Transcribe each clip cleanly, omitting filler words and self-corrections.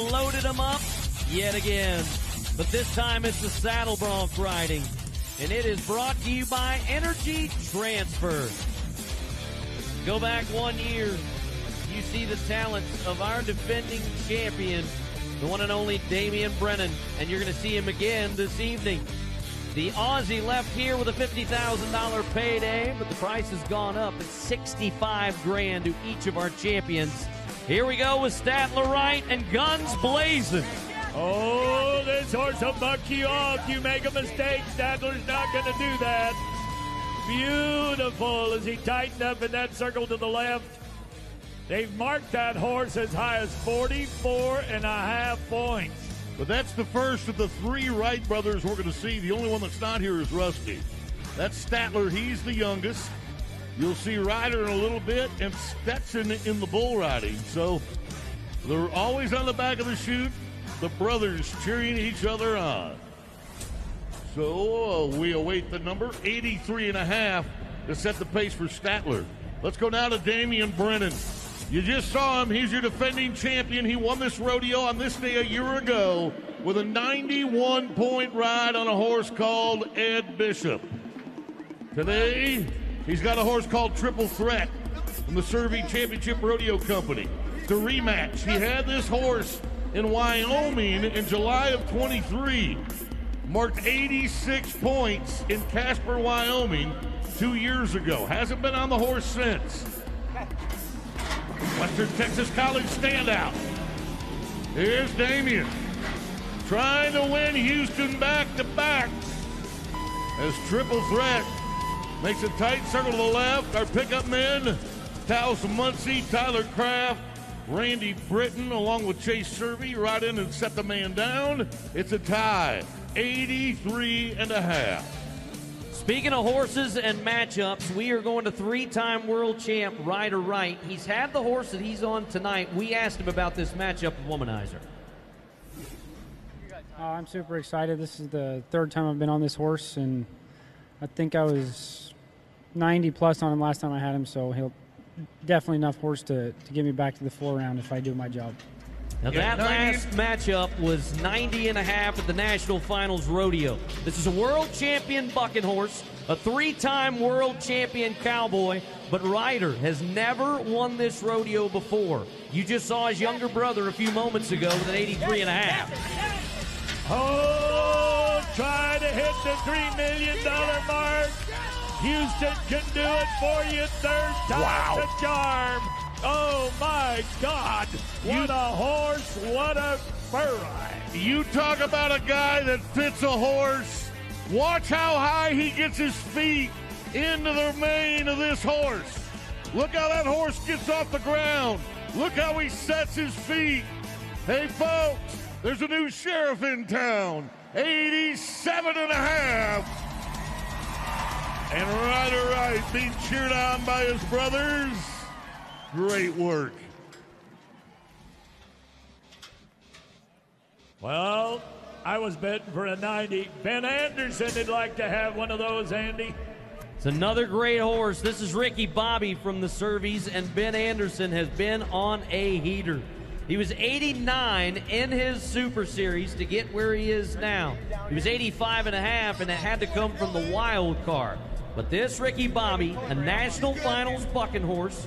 Loaded them up yet again. But this time it's the saddle bronc riding. And it is brought to you by Energy Transfer. Go back 1 year. You see the talents of our defending champion, the one and only Damian Brennan. And you're going to see him again this evening. The Aussie left here with a $50,000 payday, but the price has gone up. It's $65,000 to each of our champions. Here we go with Statler right and guns blazing. Oh, this horse will buck you off. You make a mistake, Statler's not going to do that. Beautiful as he tightened up in that circle to the left. They've marked that horse as high as 44.5 points. But that's the first of the three Wright brothers we're going to see. The only one that's not here is Rusty. That's Statler. He's the youngest. You'll see Ryder in a little bit and Stetson in the bull riding. So they're always on the back of the chute. The brothers cheering each other on. So we await the number 83.5 to set the pace for Statler. Let's go now to Damian Brennan. You just saw him. He's your defending champion. He won this rodeo on this day a year ago with a 91-point ride on a horse called Ed Bishop. Today, he's got a horse called Triple Threat from the Survey Championship Rodeo Company. The rematch. He had this horse in Wyoming in July of 23. Marked 86 points in Casper, Wyoming 2 years ago. Hasn't been on the horse since. Western Texas College standout. Here's Damian trying to win Houston back-to-back as Triple Threat makes a tight circle to the left. Our pickup men, Taos Muncie, Tyler Kraft, Randy Britton, along with Chase Servey, right in and set the man down. It's a tie, 83.5. Speaking of horses and matchups, we are going to three-time world champ Ryder Wright. He's had the horse that he's on tonight. We asked him about this matchup with Womanizer. I'm super excited. This is the third time I've been on this horse, and I think I was 90 plus on him last time I had him, so he'll definitely enough horse to get me back to the 4 round if I do my job. Now that last matchup was 90.5 at the National Finals Rodeo. This is a world champion bucking horse, a 3-time world champion cowboy, but Ryder has never won this rodeo before. You just saw his younger brother a few moments ago with an 83.5. Oh, try to hit the $3 million mark. Houston can do it for you. Third time's a charm. Oh, my God. What a horse. What a fur ride. You talk about a guy that fits a horse. Watch how high he gets his feet into the mane of this horse. Look how that horse gets off the ground. Look how he sets his feet. Hey, folks, there's a new sheriff in town. 87.5. And Ryder Wright being cheered on by his brothers. Great work. Well, I was betting for a 90. Ben Anderson would like to have one of those, Andy. It's another great horse. This is Ricky Bobby from the Surveys, and Ben Anderson has been on a heater. He was 89 in his Super Series to get where he is now. He was 85.5, and it had to come from the wild card. But this Ricky Bobby, a National Finals bucking horse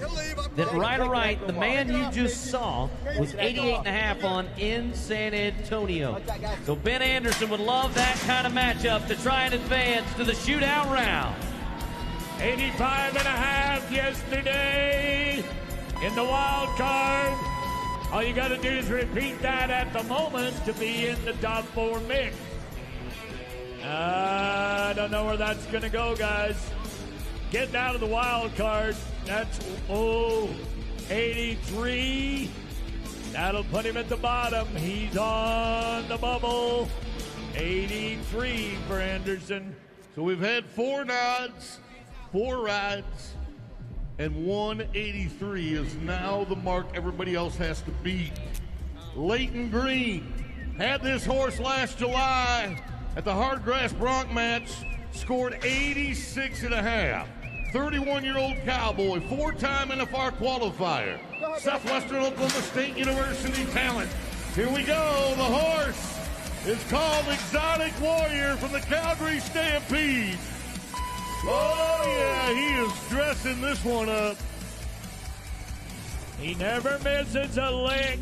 that Ryder Wright, the man you just saw, was 88.5 on in San Antonio. So Ben Anderson would love that kind of matchup to try and advance to the shootout round. 85.5 yesterday in the wild card. All you got to do is repeat that at the moment to be in the top 4 mix. I don't know where that's going to go, guys. Getting out of the wild card. That's, 83. That'll put him at the bottom. He's on the bubble. 83 for Anderson. So we've had 4 nods, 4 rides, and 183 is now the mark everybody else has to beat. Leighton Green had this horse last July at the Hardgrass Bronc match, scored 86.5. 31-year-old cowboy, 4-time NFR qualifier. Southwestern Oklahoma State University talent. Here we go. The horse is called Exotic Warrior from the Calgary Stampede. Oh, yeah, he is dressing this one up. He never misses a lick.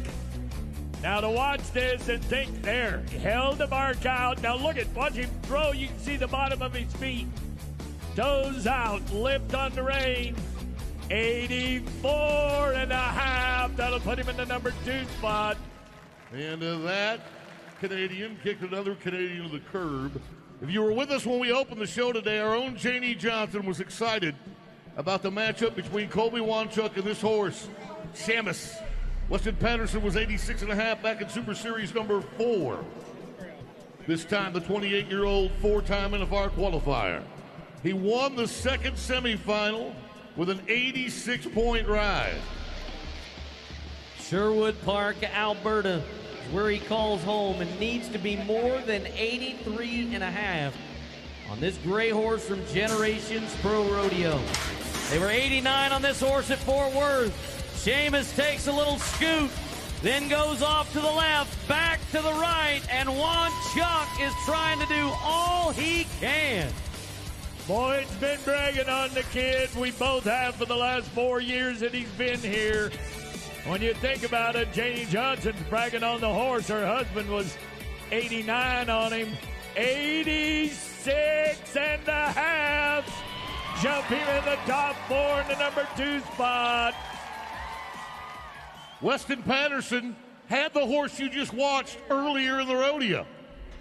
Now to watch this and think there. He held the mark out. Now watch him throw. You can see the bottom of his feet. Toes out, lift on the rein. 84.5. That'll put him in the number 2 spot. And that Canadian kicked another Canadian to the curb. If you were with us when we opened the show today, our own Janie Johnson was excited about the matchup between Colby Wanchuk and this horse, Shamus. Weston Patterson was 86.5 back in Super Series number 4. This time, the 28-year-old 4-time NFR qualifier. He won the second semifinal with an 86-point ride. Sherwood Park, Alberta, is where he calls home and needs to be more than 83.5 on this gray horse from Generations Pro Rodeo. They were 89 on this horse at Fort Worth. Shamus takes a little scoot, then goes off to the left, back to the right, and Wanchuk is trying to do all he can. Boy, it's been bragging on the kid. We both have for the last 4 years that he's been here. When you think about it, Janie Johnson's bragging on the horse. Her husband was 89 on him. 86.5. Jump him in the top 4 in the number 2 spot. Weston Patterson had the horse you just watched earlier in the rodeo.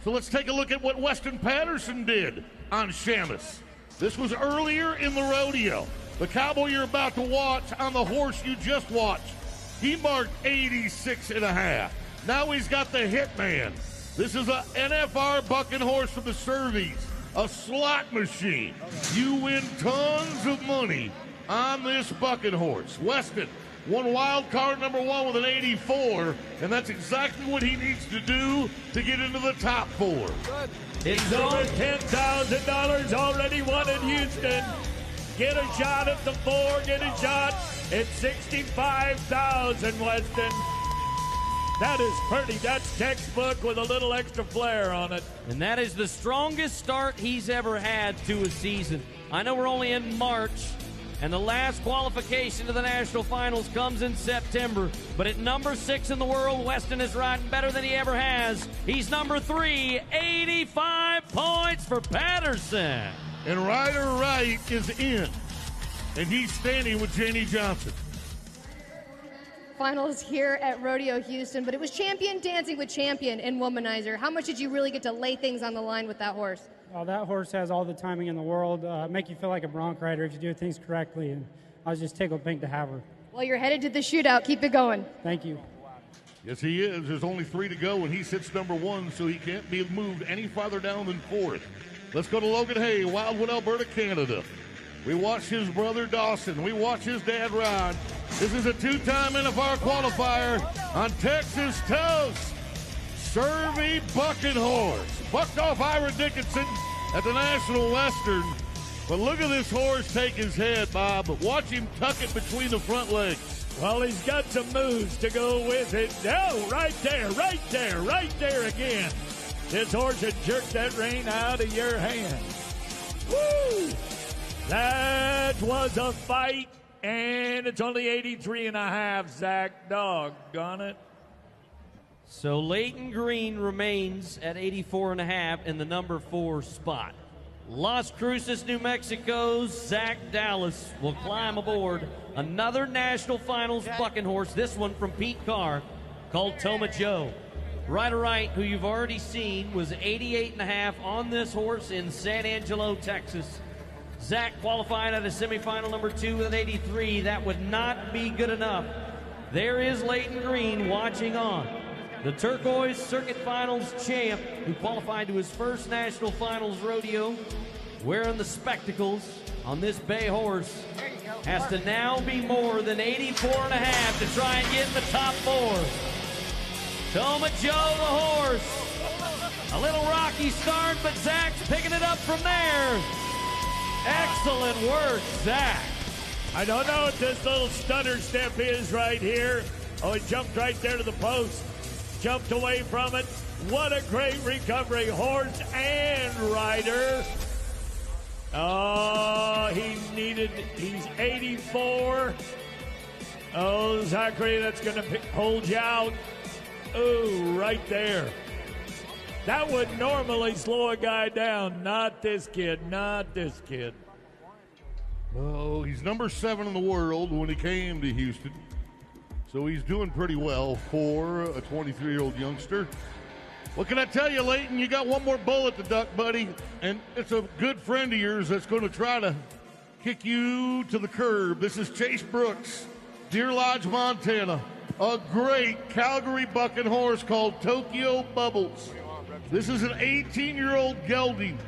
So let's take a look at what Weston Patterson did on Shamus. This was earlier in the rodeo. The cowboy you're about to watch on the horse you just watched, he marked 86.5. Now he's got the Hitman. This is a NFR bucking horse from the Cervies, a slot machine. You win tons of money on this bucking horse. Weston won wild card number 1 with an 84, and that's exactly what he needs to do to get into the top 4. He's over $10,000 already won in Houston. Get a shot at the 4, get a shot at $65,000, Weston. That is pretty. That's textbook with a little extra flair on it. And that is the strongest start he's ever had to a season. I know we're only in March, and the last qualification to the national finals comes in September. But at number 6 in the world, Weston is riding better than he ever has. He's number 3, 85 points for Patterson. And Ryder Wright is in, and he's standing with Janie Johnson. Finals here at Rodeo Houston, but it was champion dancing with champion in Womanizer. How much did you really get to lay things on the line with that horse? Well, that horse has all the timing in the world. Make you feel like a bronc rider if you do things correctly. And I was just tickled pink to have her. Well, you're headed to the shootout. Keep it going. Thank you. Yes, he is. There's only 3 to go, and he sits number 1, so he can't be moved any farther down than 4th. Let's go to Logan Hay, Wildwood, Alberta, Canada. We watch his brother Dawson. We watch his dad Ron. This is a 2-time NFR qualifier on Texas Toast. Survey bucking horse. Bucked off Ira Dickinson at the National Western. But look at this horse take his head, Bob. Watch him tuck it between the front legs. Well, he's got some moves to go with it. Oh, right there, right there, right there again. This horse had jerked that rein out of your hand. Woo! That was a fight, and it's only 83.5, Zach. Doggone it. So Leighton Green remains at 84.5 in the number 4 spot. Las Cruces, New Mexico's Zach Dallas will climb aboard another national finals bucking horse, this one from Pete Carr, called Toma Joe. Ryder Wright, who you've already seen, was 88.5 on this horse in San Angelo, Texas. Zach qualified at a semifinal number 2 with an 83. That would not be good enough. There is Leighton Green watching on. The Turquoise Circuit Finals champ, who qualified to his first national finals rodeo, wearing the spectacles on this bay horse, has to now be more than 84.5 to try and get in the top 4. Toma Joe, the horse. A little rocky start, but Zach's picking it up from there. Excellent work, Zach. I don't know what this little stutter step is right here. Oh, he jumped right there to the post. jumped away from it. What a great recovery, horse and rider. Oh, he's 84. Oh, Zachary, that's going to hold you out. Oh, right there. That would normally slow a guy down. Not this kid, not this kid. Oh, he's number 7 in the world when he came to Houston. So he's doing pretty well for a 23-year-old youngster. What can I tell you, Leighton? You got one more bullet to duck, buddy. And it's a good friend of yours that's going to try to kick you to the curb. This is Chase Brooks, Deer Lodge, Montana. A great Calgary bucking horse called Tokyo Bubbles. This is an 18-year-old gelding.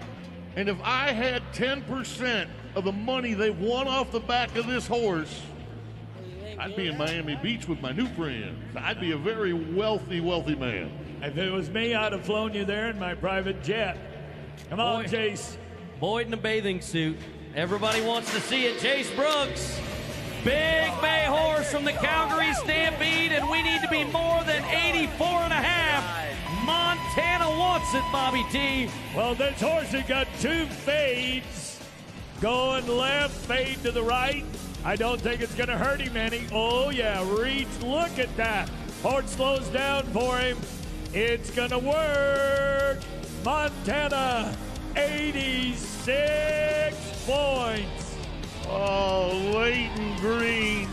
And if I had 10% of the money they won off the back of this horse, I'd be in Miami Beach with my new friends. I'd be a very wealthy, wealthy man. If it was me, I'd have flown you there in my private jet. Come on, Chase. Boyd in a bathing suit. Everybody wants to see it. Chase Brooks, big bay horse from the Calgary Stampede, and we need to be more than 84 and a half. Montana wants it, Bobby T. Well, this horse has got 2 fades. Going left, fade to the right. I don't think it's going to hurt him any. Oh, yeah, reach. Look at that. Horse slows down for him. It's going to work. Montana, 86 points. Oh, Leighton Green.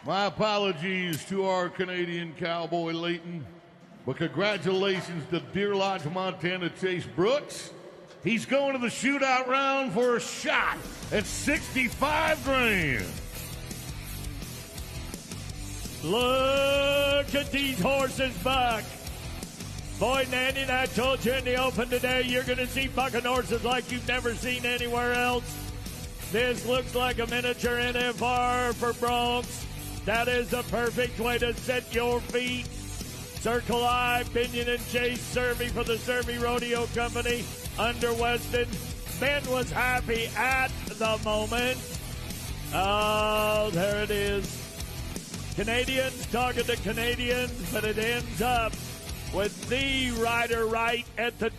My apologies to our Canadian cowboy, Leighton. But congratulations to Deer Lodge, Montana, Chase Brooks. He's going to the shootout round for a shot at $65,000. Look at these horses buck. Boyd and Andy, and I told you in the open today, you're going to see bucking horses like you've never seen anywhere else. This looks like a miniature NFR for Bronx. That is the perfect way to set your feet. Circle I, Binion and Chase Servey for the Servey Rodeo Company under Weston. Ben was happy at the moment. Oh, there it is. Canadians talking to Canadians, but it ends up with the rider right at the